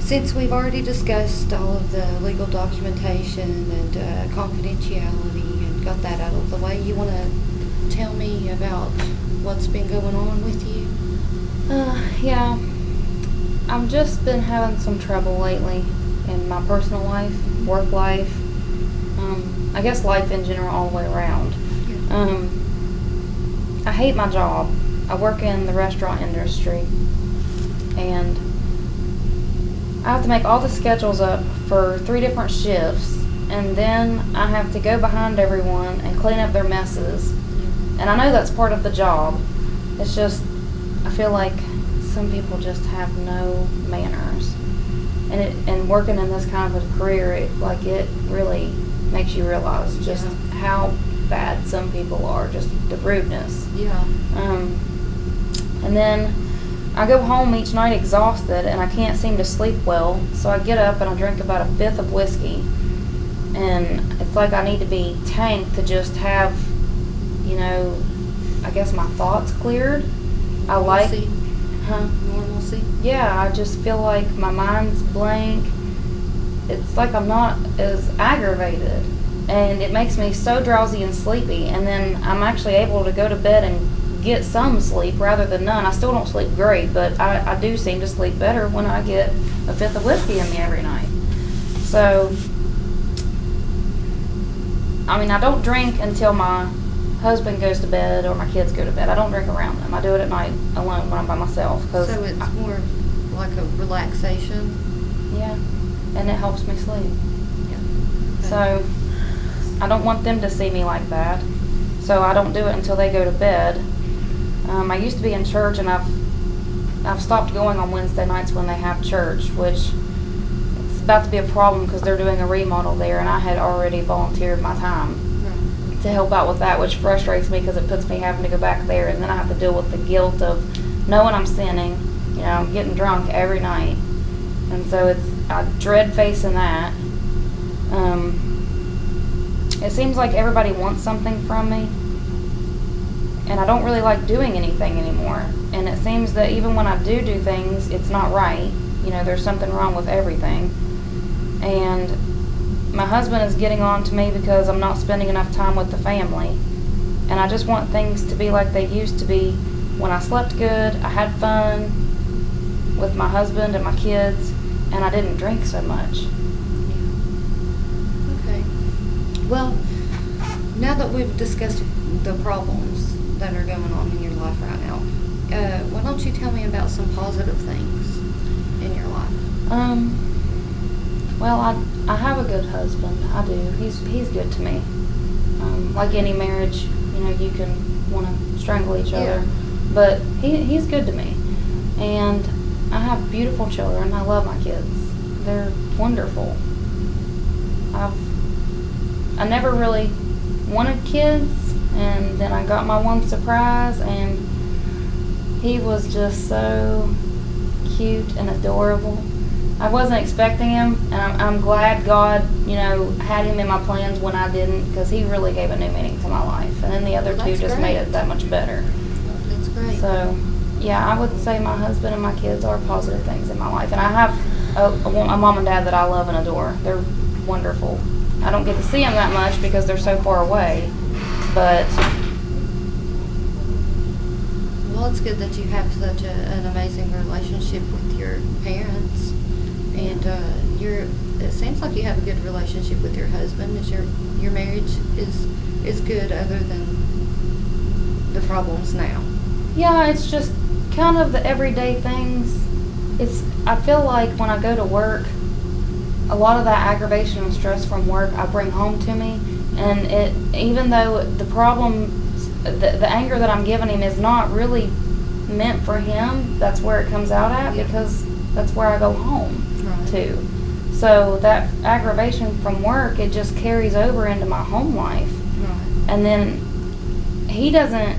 Since we've already discussed all of the legal documentation and confidentiality and got that out of the way, you want to tell me about what's been going on with you? Yeah. I've just been having some trouble lately in my personal life, work life, I guess life in general all the way around. Yeah. I hate my job. I work in the restaurant industry, and I have to make all the schedules up for 3 different shifts, and then I have to go behind everyone and clean up their messes. And I know that's part of the job. It's just, I feel like some people just have no manners. And working in this kind of a career, it really makes you realize just how bad some people are, just the rudeness. Yeah. And then I go home each night exhausted, and I can't seem to sleep well, so I get up and I drink about a 5th of whiskey. And it's like I need to be tanked to just have, I guess my thoughts cleared. Normalcy. Huh? Normalcy. Yeah, I just feel like my mind's blank. It's like I'm not as aggravated, and it makes me so drowsy and sleepy, and then I'm actually able to go to bed and get some sleep rather than none. I still don't sleep great, but I do seem to sleep better when I get a 5th of whiskey in me every night. So, I don't drink until my husband goes to bed or my kids go to bed. I don't drink around them. I do it at night alone when I'm by myself. So it's more like a relaxation? Yeah, and it helps me sleep. Yeah. Okay. So I don't want them to see me like that. So I don't do it until they go to bed. I used to be in church, and I've stopped going on Wednesday nights when they have church, which it's about to be a problem because they're doing a remodel there, and I had already volunteered my time to help out with that, which frustrates me because it puts me having to go back there, and then I have to deal with the guilt of knowing I'm sinning, getting drunk every night, and so I dread facing that. It seems like everybody wants something from me, and I don't really like doing anything anymore, and it seems that even when I do things, it's not right. There's something wrong with everything, and my husband is getting on to me because I'm not spending enough time with the family. And I just want things to be like they used to be when I slept good, I had fun with my husband and my kids, and I didn't drink so much. Okay. Well, now that we've discussed the problems that are going on in your life right now, why don't you tell me about some positive things in your life? Well, I have a good husband. I do. He's good to me. Like any marriage, you can want to strangle each other, but he's good to me. And I have beautiful children. I love my kids. They're wonderful. I never really wanted kids, and then I got my one surprise, and he was just so cute and adorable. I wasn't expecting him, and I'm glad God, had him in my plans when I didn't, because he really gave a new meaning to my life. And then the other two just made it that much better. That's great. So, yeah, I would say my husband and my kids are positive things in my life. And I have a mom and dad that I love and adore. They're wonderful. I don't get to see them that much because they're so far away, but... Well, it's good that you have such an amazing relationship with your parents. And it seems like you have a good relationship with your husband. Is your marriage is good other than the problems now? Yeah, it's just kind of the everyday things. I feel like when I go to work, a lot of that aggravation and stress from work I bring home to me, and even though the problems, the anger that I'm giving him is not really meant for him, that's where it comes out at, because that's where I go home to. So that aggravation from work, it just carries over into my home life. Right. And then he doesn't,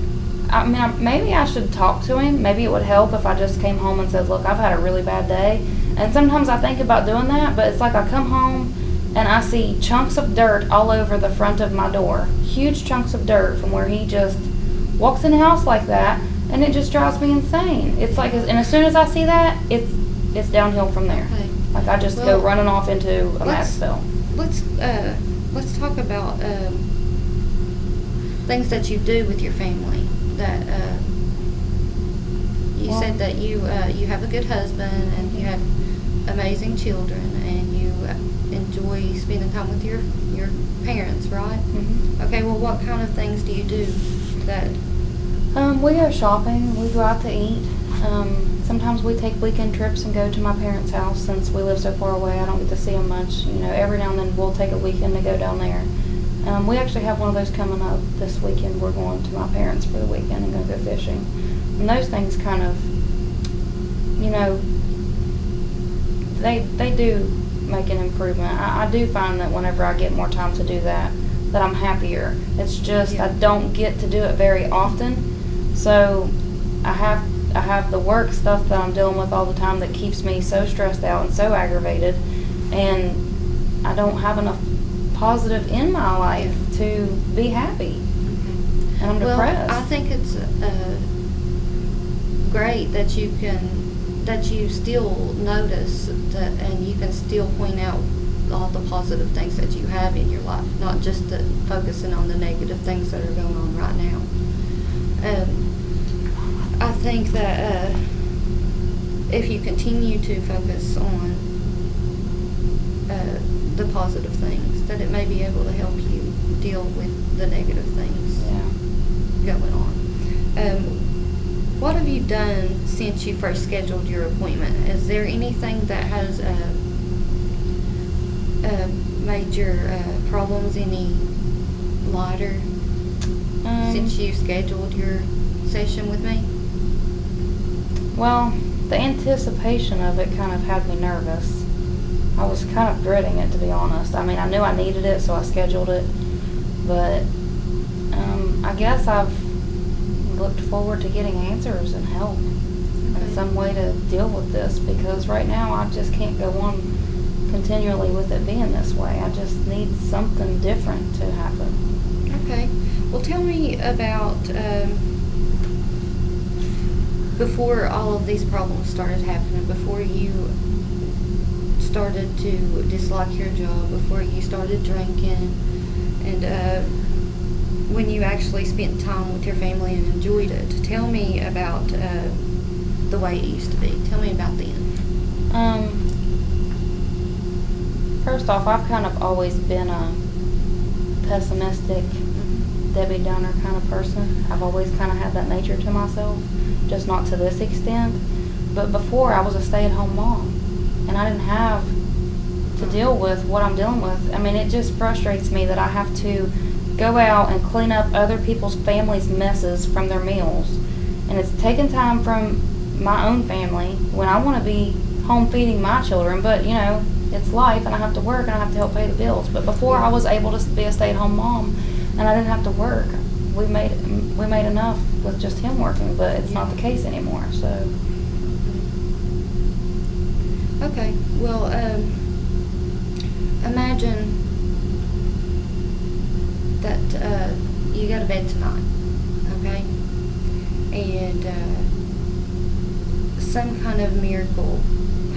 maybe I should talk to him. Maybe it would help if I just came home and said, look, I've had a really bad day. And sometimes I think about doing that, but it's like I come home and I see chunks of dirt all over the front of my door. Huge chunks of dirt from where he just walks in the house like that, and it just drives me insane. It's like, and as soon as I see that, it's downhill from there. Okay. Like I just Well, go running off into a mad let's- spell. Let's talk about things that you do with your family. That you Well- said that you have a good husband and you have amazing children and you enjoy spending time with your parents, right? Mhm. Okay. Well, what kind of things do you do that? We go shopping. We go out to eat. Sometimes we take weekend trips and go to my parents' house since we live so far away. I don't get to see them much. You know, every now and then we'll take a weekend to go down there. We actually have one of those coming up this weekend. We're going to my parents for the weekend and going to go fishing. And those things kind of, you know, they do make an improvement. I do find that whenever I get more time to do that I'm happier. It's just Yeah. I don't get to do it very often. So I have the work stuff that I'm dealing with all the time that keeps me so stressed out and so aggravated, and I don't have enough positive in my life to be happy, and I'm depressed. Well, I think it's great that you still notice that, and you can still point out all the positive things that you have in your life, not just focusing on the negative things that are going on right now. I think that if you continue to focus on the positive things, that it may be able to help you deal with the negative things Yeah. going on. What have you done since you first scheduled your appointment? Is there anything that has made your problems any lighter since you scheduled your session with me? Well, the anticipation of it kind of had me nervous. I was kind of dreading it, to be honest. I mean, I knew I needed it, so I scheduled it. But I guess I've looked forward to getting answers and help and some way to deal with this, because right now I just can't go on continually with it being this way. I just need something different to happen. Okay. Well, tell me about before all of these problems started happening, before you started to dislike your job, before you started drinking, and when you actually spent time with your family and enjoyed it. Tell me about the way it used to be. Tell me about then. First off, I've kind of always been a pessimistic, Debbie Downer kind of person. I've always kind of had that nature to myself, just not to this extent. But before, I was a stay-at-home mom, and I didn't have to deal with what I'm dealing with. I mean, it just frustrates me that I have to go out and clean up other people's families' messes from their meals. And it's taking time from my own family when I want to be home feeding my children. But, you know, it's life, and I have to work, and I have to help pay the bills. But before, I was able to be a stay-at-home mom, and I didn't have to work. We made enough with just him working, but it's not the case anymore. So. Okay. Well, imagine that you go to bed tonight, okay, and some kind of miracle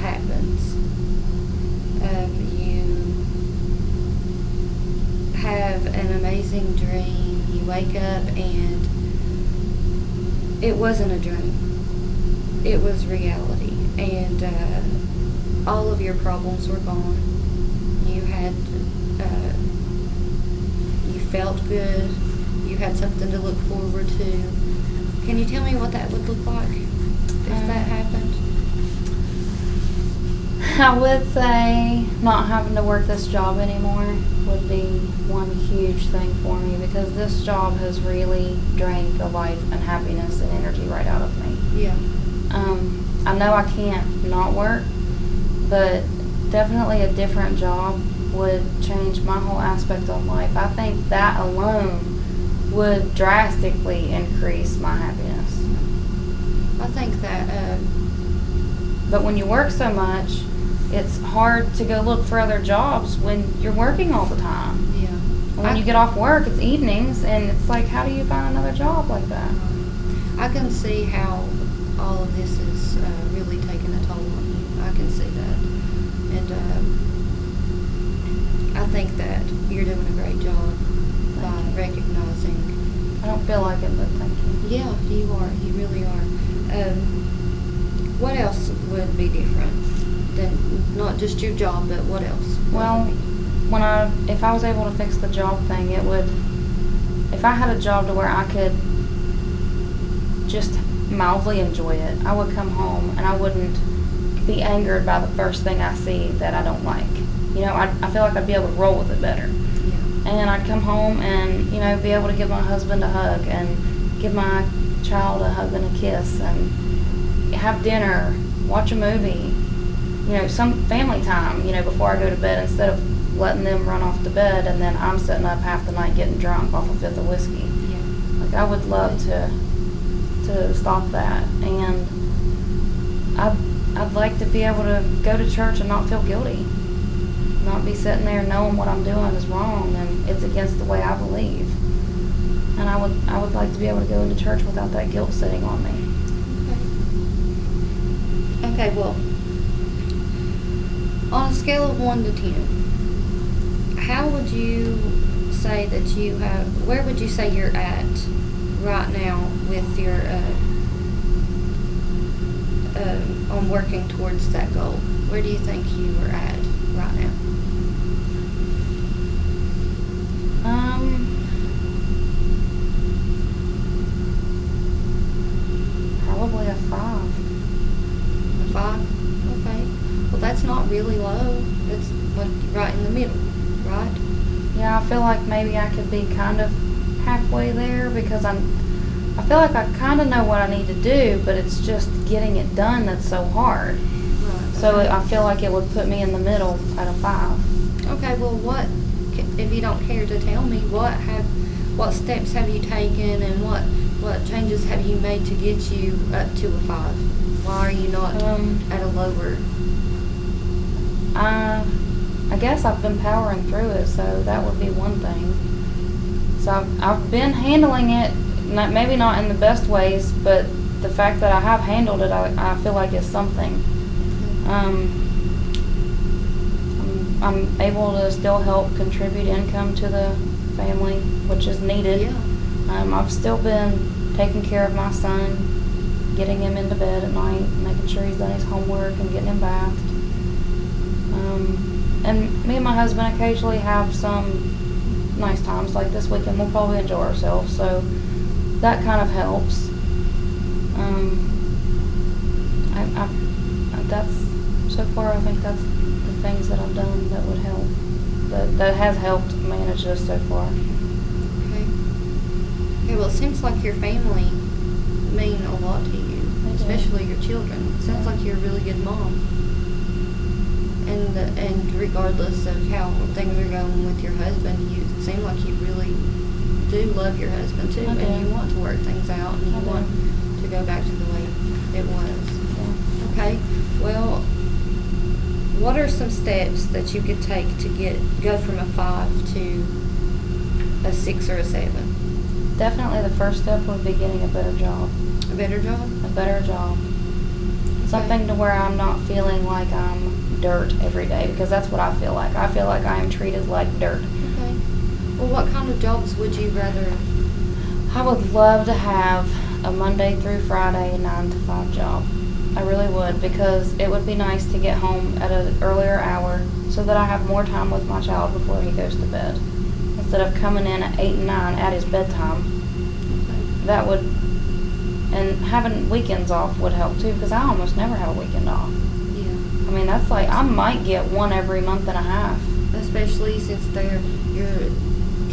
happens. You have an amazing dream. You wake up and it wasn't a dream. It was reality, and all of your problems were gone. You had, you felt good. You had something to look forward to. Can you tell me what that would look like if that happened? I would say not having to work this job anymore would be one huge thing for me, because this job has really drained the life and happiness and energy right out of me. Yeah. I know I can't not work, but definitely a different job would change my whole aspect of life. I think that alone would drastically increase my happiness. I think that, But when you work so much, it's hard to go look for other jobs when you're working all the time. yeah. And when you get off work, it's evenings, and it's like, how do you find another job like that? I can see how all of this is really taking a toll on you. I can see that. you're doing a great job by Thank you. recognizing. I don't feel like it, but thank you. Yeah, you are. You really are. What else would be different than not just your job, but what else? Well, if I was able to fix the job thing, it would, if I had a job to where I could just mildly enjoy it, I would come home and I wouldn't be angered by the first thing I see that I don't like. You know, I feel like I'd be able to roll with it better. Yeah. And I'd come home and, you know, be able to give my husband a hug and give my child a hug and a kiss and have dinner, watch a movie, you know, some family time, you know, before I go to bed, instead of letting them run off to bed and then I'm sitting up half the night getting drunk off a fifth of whiskey. Yeah. Like, I would love to stop that. And I'd like to be able to go to church and not feel guilty. Not be sitting there knowing what I'm doing is wrong and it's against the way I believe. And I would like to be able to go into church without that guilt sitting on me. Okay, well, on a scale of 1 to 10, how would you say that where would you say you're at right now with your, on working towards that goal? Where do you think you are at right now? Probably a 5. A 5? Okay. Well, that's not really low. That's right in the middle, right? Yeah, I feel like maybe I could be kind of halfway there because I feel like I kind of know what I need to do, but it's just getting it done that's so hard. Right. So okay. I feel like it would put me in the middle at a 5. Okay, well, if you don't care to tell me, what steps have you taken and what changes have you made to get you up to a 5? Why are you not at a lower? I guess I've been powering through it, so that would be one thing. So I've been handling it, maybe not in the best ways, but the fact that I have handled it, I feel like is something. I'm able to still help contribute income to the family, which is needed. Yeah. I've still been taking care of my son, getting him into bed at night, making sure he's done his homework and getting him bathed. And me and my husband occasionally have some nice times, like this weekend we'll probably enjoy ourselves, so that kind of helps. So far I think that's the things that I've done that would help, that has helped manage this so far. Okay. Okay, well, it seems like your family mean a lot to you, especially your children. It sounds like you're a really good mom. And regardless of how things are going with your husband, you seem like you really do love your husband too, and you want to work things out, and you want to go back to the way it was. Yeah. Okay, well, what are some steps that you could take to go from a 5 to a 6 or a 7? Definitely the first step would be getting a better job. A better job? A better job. Something to where I'm not feeling like I'm dirt every day, because that's what I feel like. I feel like I am treated like dirt. Okay. Well, what kind of jobs would you rather? I would love to have a Monday through Friday 9 to 5 job. I really would, because it would be nice to get home at an earlier hour so that I have more time with my child before he goes to bed, instead of coming in at 8 and 9 at his bedtime. Okay. That would, and having weekends off would help too, because I almost never have a weekend off. Yeah. I mean, that's like, I might get one every month and a half. Especially since your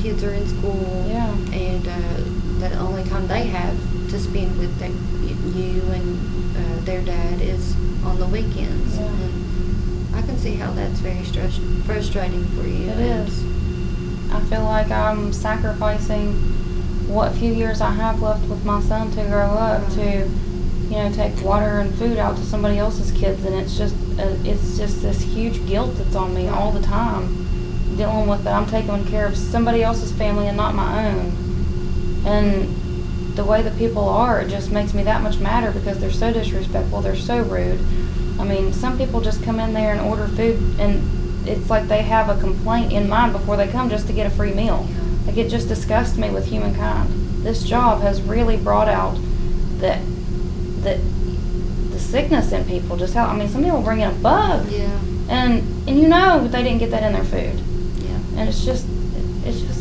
kids are in school. Yeah. And the only time they have to spend with you and their dad is on the weekends. Yeah. And I can see how that's very frustrating for you. It is. I feel like I'm sacrificing what few years I have left with my son to grow up to, you know, take water and food out to somebody else's kids, and it's just this huge guilt that's on me all the time, dealing with that I'm taking care of somebody else's family and not my own. And the way that people are, it just makes me that much madder, because they're so disrespectful, they're so rude. I mean, some people just come in there and order food, and it's like they have a complaint in mind before they come just to get a free meal. Yeah. Like, it just disgusts me with humankind. This job has really brought out the sickness in people. Just how, I mean, some people bring in a bug. Yeah. And you know they didn't get that in their food. Yeah. And it just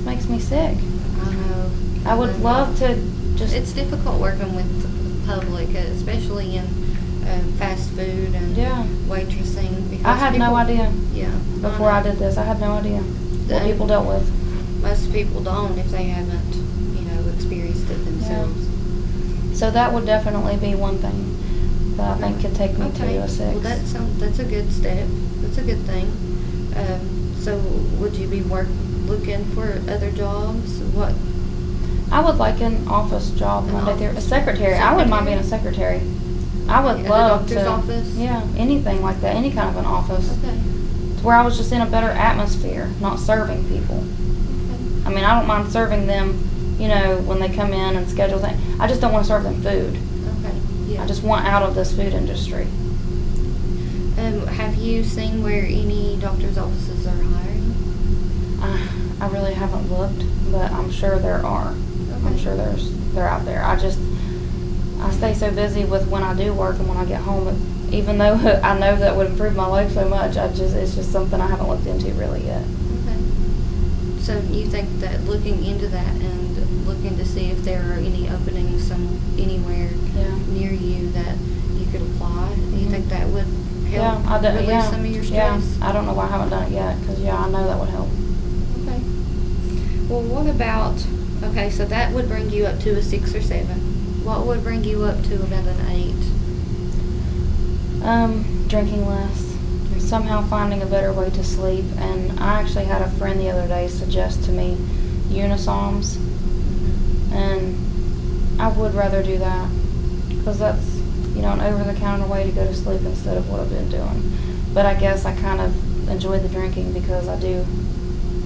makes me sick. I know. I would love to just. It's difficult working with the public, especially in fast food and Yeah. waitressing. Because I had no idea Yeah. before I did this. I had no idea what And people dealt with. Most people don't if they haven't, experienced it themselves. So that would definitely be one thing that I think could take me to a 6. Well, that's a good step. That's a good thing. So would you be looking for other jobs? What? I would like an office job An Monday through a office? secretary. I wouldn't mind being a secretary. I would At a love doctor's to. office? Yeah, anything like that, any kind of an office, Okay. to where I was just in a better atmosphere, not serving people. Okay. I mean, I don't mind serving them, when they come in and schedule things. I just don't want to serve them food. Okay. Yeah. I just want out of this food industry. Have you seen where any doctor's offices are hiring? I really haven't looked, but I'm sure there are. I'm Okay. sure they're out there. I stay so busy with when I do work and when I get home. Even though I know that would improve my life so much, it's just something I haven't looked into really yet. Okay. So you think that looking into that and looking to see if there are any openings anywhere Yeah. near you that you could apply, do you Mhm. think that would Yeah, help release yeah, some of your yeah. stress? I don't know why I haven't done it yet, because I know that would help. Okay. Well, what about, okay, so that would bring you up to a 6 or 7. What would bring you up to about an 8? Drinking less. Somehow finding a better way to sleep. And I actually had a friend the other day suggest to me Unisoms, and I would rather do that, because that's, an over-the-counter way to go to sleep instead of what I've been doing. But I guess I kind of enjoy the drinking because I do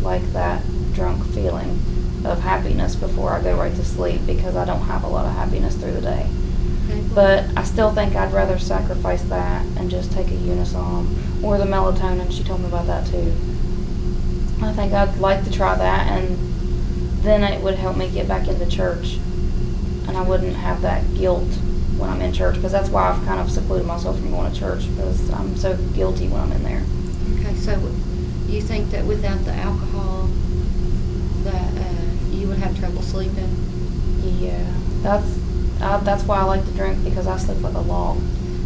like that drunk feeling of happiness before I go right to sleep, because I don't have a lot of happiness through the day. Okay. But I still think I'd rather sacrifice that and just take a Unisom or the melatonin. She told me about that too. I think I'd like to try that, and then it would help me get back into church, and I wouldn't have that guilt when I'm in church, because that's why I've kind of secluded myself from going to church, because I'm so guilty when I'm in there. Okay, so you think that without the alcohol that you would have trouble sleeping? Yeah, that's why I like to drink, because I sleep like a log.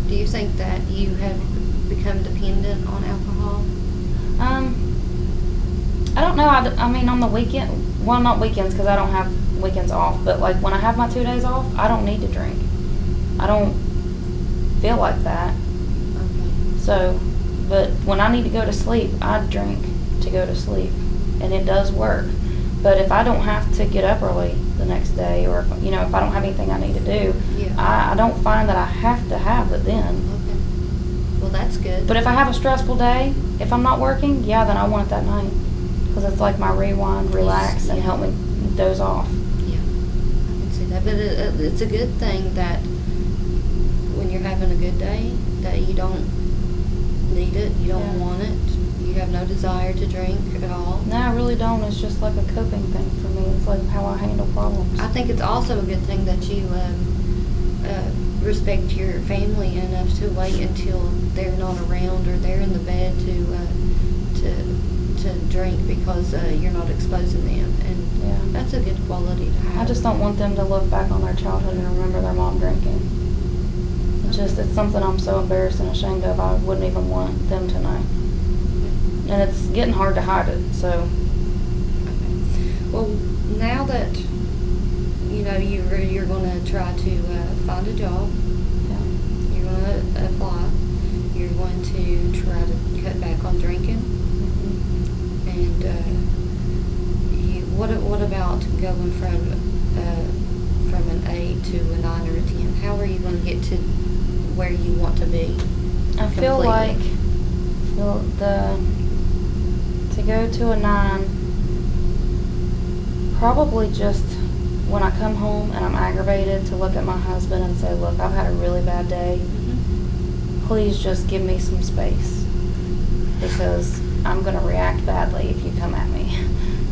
Do you think that you have become dependent on alcohol? I don't know. I mean, on the weekend, well, not weekends, because I don't have weekends off, but like when I have my 2 days off, I don't need to drink. I don't feel like that. Okay. So, but when I need to go to sleep, I drink to go to sleep, and it does work. But if I don't have to get up early the next day, or if I don't have anything I need to do, Yeah. I don't find that I have to have it then. Okay. Well, that's good. But if I have a stressful day, if I'm not working, yeah, then I want it that night, because it's like my rewind, relax, and Yeah. help me doze off. Yeah, I can see that. But it's a good thing that when you're having a good day, that you don't need it, you don't Yeah. want it, you have no desire to drink at all. No, I really don't. It's just like a coping thing for me. It's like how I handle problems. I think it's also a good thing that you respect your family enough to wait until they're not around or they're in the bed to drink, because you're not exposing them, and Yeah. that's a good quality to have. I just don't want them to look back on their childhood and remember their mom drinking. It's something I'm so embarrassed and ashamed of. I wouldn't even want them to know. And it's getting hard to hide it, so. Okay. Well, now that you're going to try to find a job, Yeah. you're going to apply, you're going to try to cut back on drinking, Mhm. and what about going from an 8 to a 9 or a 10? How are you going to get to where you want to be? I feel completely? like to go to a 9, probably just when I come home and I'm aggravated, to look at my husband and say, look, I've had a really bad day. Mhm. Please just give me some space, because I'm gonna react badly if you come at me.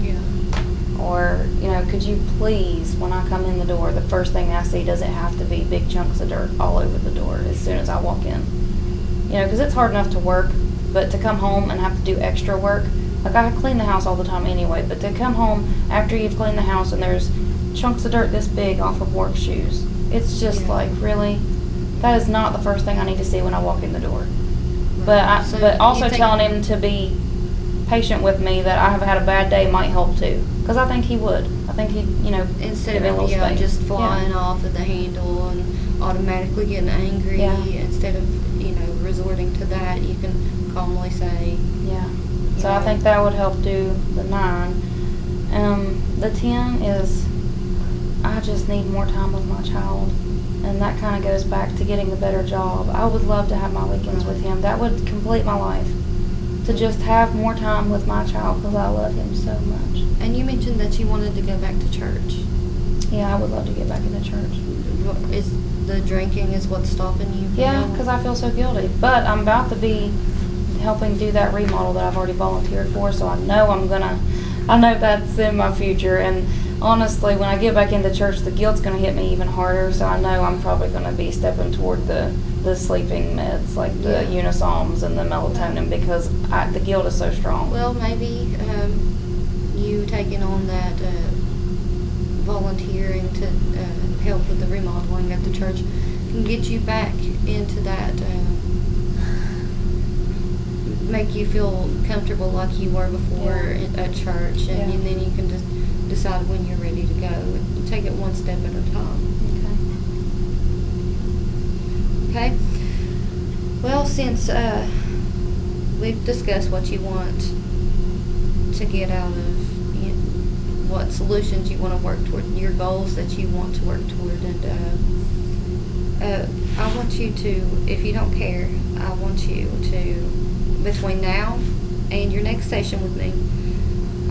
Yeah. Or, could you please, when I come in the door, the first thing I see, does it have to be big chunks of dirt all over the door as soon as I walk in? Because it's hard enough to work, but to come home and have to do extra work, like I clean the house all the time anyway, but to come home after you've cleaned the house and there's chunks of dirt this big off of work shoes, it's just Yeah. like, really? That is not the first thing I need to see when I walk in the door. Right. So But also you think- telling him to be patient with me, that I have had a bad day might help too. Because I think he would. I think he'd, Instead give me a of little space. just flying Yeah. off at the handle and automatically getting angry, Yeah. instead of resorting to that, you can calmly say, Yeah. So I Yeah. think that would help do the 9. The 10 is, I just need more time with my child. And that kind of goes back to getting a better job. I would love to have my weekends with him. That would complete my life. To just have more time with my child because I love him so much. and you mentioned that you wanted to go back to church. Yeah, I would love to get back into church. Is the drinking is what's stopping you? from Yeah, going? because I feel so guilty. But I'm about to be helping do that remodel that I've already volunteered for, so I know that's in my future. And honestly, when I get back into church, the guilt's going to hit me even harder, so I know I'm probably going to be stepping toward the sleeping meds, like the Yeah. Unisoms and the melatonin, because the guilt is so strong. Well, maybe you taking on that volunteering to help with the remodeling at the church can get you back into that, make you feel comfortable like you were before Yeah. at church, and, Yeah. and then you can just decide when you're ready to go. Take it one step at a time. Okay. Okay? Well, since we've discussed what you want to get out of, what solutions you want to work toward, your goals that you want to work toward, and I want you to, if you don't care, I want you to, between now and your next session with me,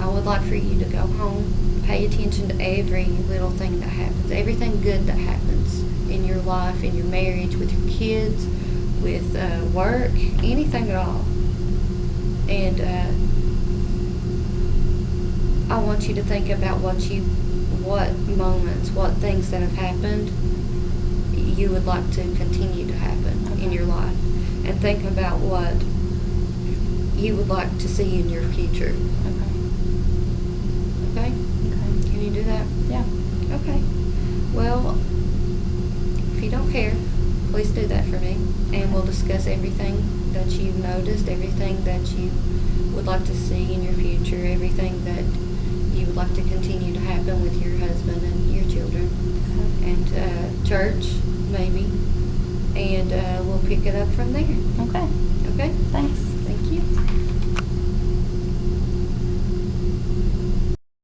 I would like for you to go home, pay attention to every little thing that happens, everything good that happens in your life, in your marriage, with your kids, with work, anything at all. And I want you to think about what moments, what things that have happened you would like to continue to happen in your life. And think about what you would like to see in your future. Okay? Okay. Can you do that? Yeah. Okay. Well, if you don't care, please do that for me. And we'll discuss everything that you've noticed, everything that you would like to see in your future, everything that you would like to continue to happen with your husband and your children. And church, maybe. And we'll pick it up from there. Okay. Okay? Thanks.